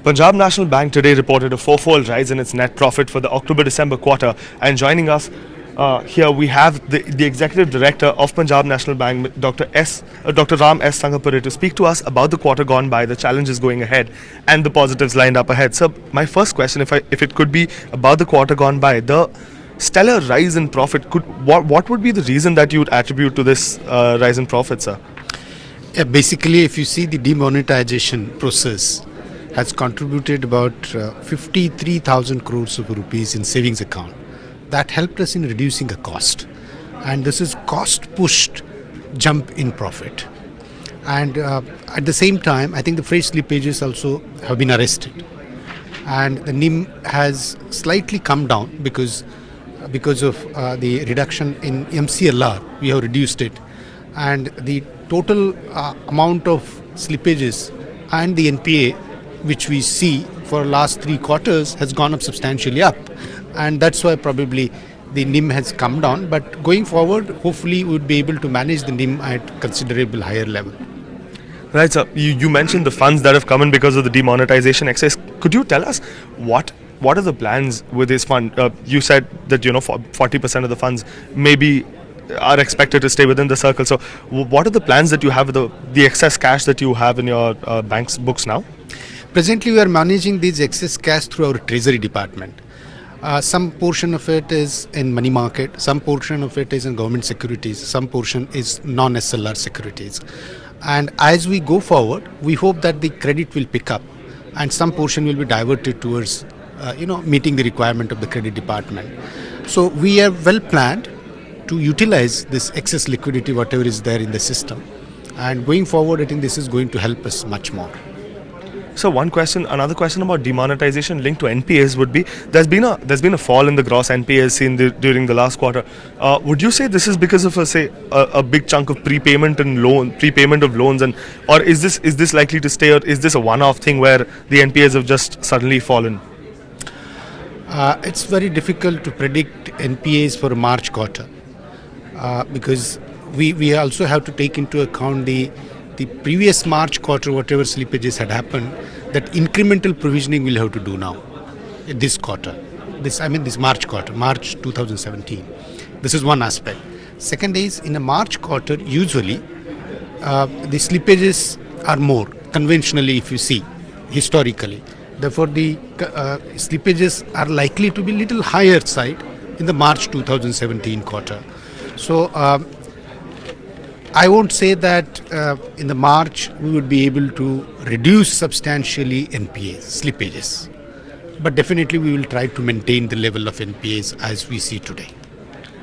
Punjab National Bank today reported a fourfold rise in its net profit for the October-December quarter. And joining us here we have the Executive Director of Punjab National Bank, Dr. Ram S. Sangapuri, to speak to us about the quarter gone by, the challenges going ahead, and the positives lined up ahead. So, my first question, if it could be about the quarter gone by, the stellar rise in profit, what would be the reason that you would attribute to this rise in profit, sir? Yeah, basically, if you see the demonetization process has contributed about 53,000 crores of rupees in savings account. That helped us in reducing a cost. And this is cost pushed jump in profit. And at the same time, I think the fresh slippages also have been arrested. And the NIM has slightly come down because of the reduction in MCLR. We have reduced it. And the total amount of slippages and the NPA which we see for last 3 quarters has gone up substantially up, and that's why probably the NIM has come down. But going forward, hopefully we would be able to manage the NIM at considerable higher level. Right, sir. You mentioned the funds that have come in because of the demonetization excess. Could you tell us what are the plans with this fund? You said that 40% of the funds maybe are expected to stay within the circle. So what are the plans that you have with the excess cash that you have in your bank's books now? Presently, we are managing these excess cash through our treasury department. Some portion of it is in money market, some portion of it is in government securities, some portion is non-SLR securities. And as we go forward, we hope that the credit will pick up and some portion will be diverted towards meeting the requirement of the credit department. So we are well planned to utilize this excess liquidity, whatever is there in the system. And going forward, I think this is going to help us much more. So another question about demonetization linked to NPAs would be, there's been a fall in the gross NPAs seen during the last quarter. Would you say this is because of a big chunk of prepayment of loans, or is this likely to stay, or is this a one-off thing where the NPAs have just suddenly fallen? It's very difficult to predict NPAs for a March quarter because we also have to take into account the previous March quarter, whatever slippages had happened, that incremental provisioning we'll have to do now, this quarter. This March quarter, March 2017. This is one aspect. Second is, in a March quarter, usually, the slippages are more, conventionally if you see, historically. Therefore, the slippages are likely to be little higher side in the March 2017 quarter. So, I won't say that in the March we would be able to reduce substantially NPAs, slippages. But definitely we will try to maintain the level of NPAs as we see today.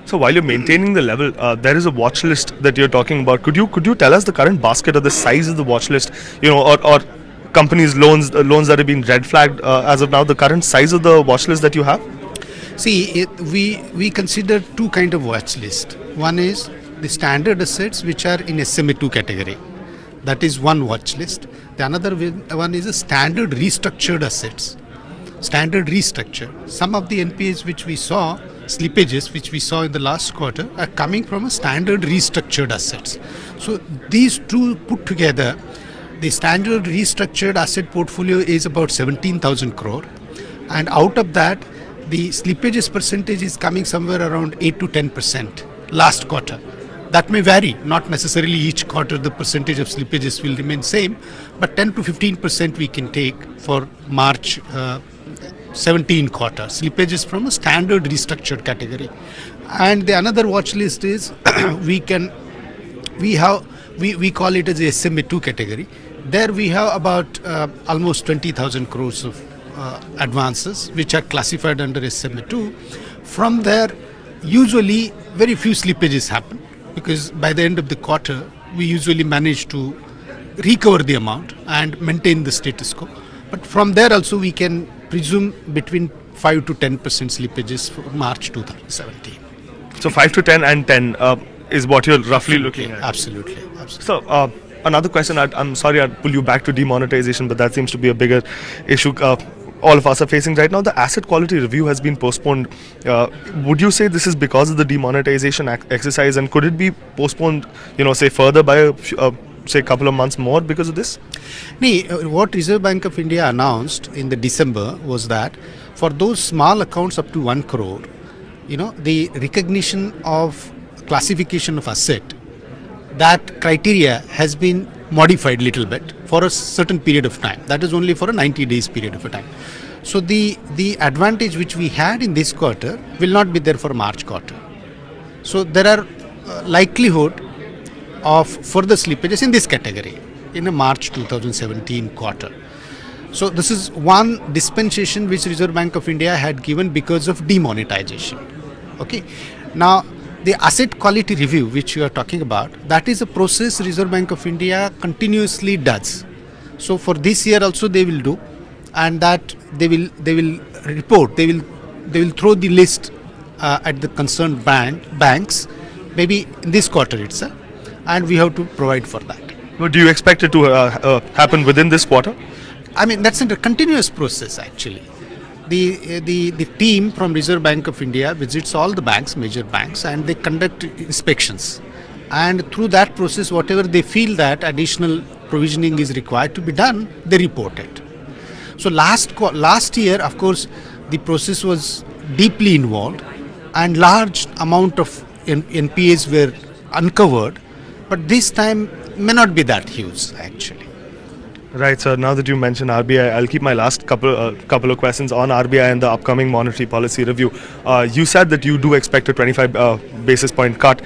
So while you're maintaining the level, there is a watch list that you're talking about. Could you tell us the current basket or the size of the watch list, or companies' loans that have been red flagged as of now, the current size of the watch list that you have? See, we consider 2 kind of watch list. One is the standard assets which are in SMA2 category. That is one watch list. The another one is a standard restructured assets. Standard restructured. Some of the NPAs which we saw, slippages which we saw in the last quarter, are coming from a standard restructured assets. So these 2 put together, the standard restructured asset portfolio is about 17,000 crore. And out of that, the slippages percentage is coming somewhere around 8 to 10% last quarter. That may vary, not necessarily each quarter the percentage of slippages will remain same, but 10 to 15% we can take for March 17 quarter, slippages from a standard restructured category. And the another watch list is we call it as a SMA2 category. There we have about almost 20,000 crores of advances which are classified under SMA2. From there, usually very few slippages happen, because by the end of the quarter, we usually manage to recover the amount and maintain the status quo. But from there also we can presume between 5 to 10% slippages for March 2017. So 5 to 10 and 10 is what you're roughly looking at? Absolutely. So another question, I'm sorry I'd pull you back to demonetization, but that seems to be a bigger issue all of us are facing right now. The asset quality review has been postponed. Would you say this is because of the demonetization exercise, and could it be postponed, say further by say, couple of months more because of this? What Reserve Bank of India announced in the December was that for those small accounts up to 1 crore, the recognition of classification of asset, that criteria has been modified little bit for a certain period of time. That is only for a 90 days period of a time. So the advantage which we had in this quarter will not be there for March quarter. So there are likelihood of further slippages in this category in a March 2017 quarter. So this is one dispensation which Reserve Bank of India had given because of demonetization. Okay. Now the asset quality review which you are talking about, that is a process Reserve Bank of India continuously does. So for this year also they will do, and that they will report, they will throw the list at the concerned banks maybe in this quarter itself, and we have to provide for that. But do you expect it to happen within this quarter? I mean, that's a continuous process actually. The team from Reserve Bank of India visits all the banks, major banks, and they conduct inspections. And through that process, whatever they feel that additional provisioning is required to be done, they report it. So last year, of course, the process was deeply involved, and large amount of NPAs were uncovered. But this time may not be that huge actually. Right, sir. Now that you mentioned RBI, I'll keep my last couple of questions on RBI and the upcoming monetary policy review. You said that you do expect a 25 basis point cut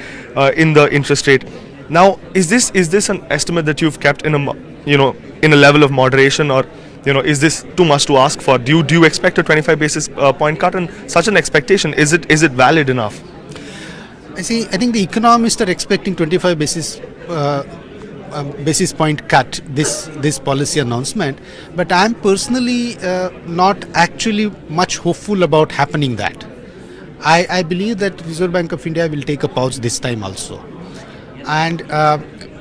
in the interest rate. Now, is this an estimate that you've kept in a level of moderation, or is this too much to ask for? Do you expect a 25 basis point cut, and such an expectation, is it valid enough? I think the economists are expecting 25 basis point cut this policy announcement, but I am personally not actually much hopeful about happening that. I believe that Reserve Bank of India will take a pause this time also, and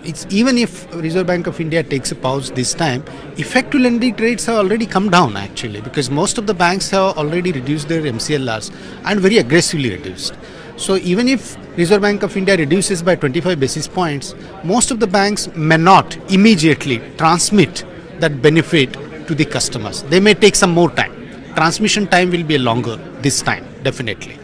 it's even if Reserve Bank of India takes a pause this time, effective lending rates have already come down actually, because most of the banks have already reduced their MCLRs and very aggressively reduced. So even if Reserve Bank of India reduces by 25 basis points, most of the banks may not immediately transmit that benefit to the customers. They may take some more time. Transmission time will be longer this time, definitely.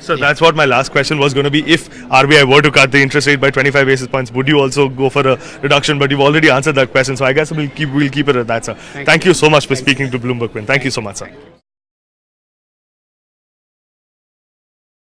So that's what my last question was going to be. If RBI were to cut the interest rate by 25 basis points, would you also go for a reduction? But you've already answered that question, so I guess we'll keep it at that, sir. Thank you so much for speaking to Bloomberg. Thank you so much, sir.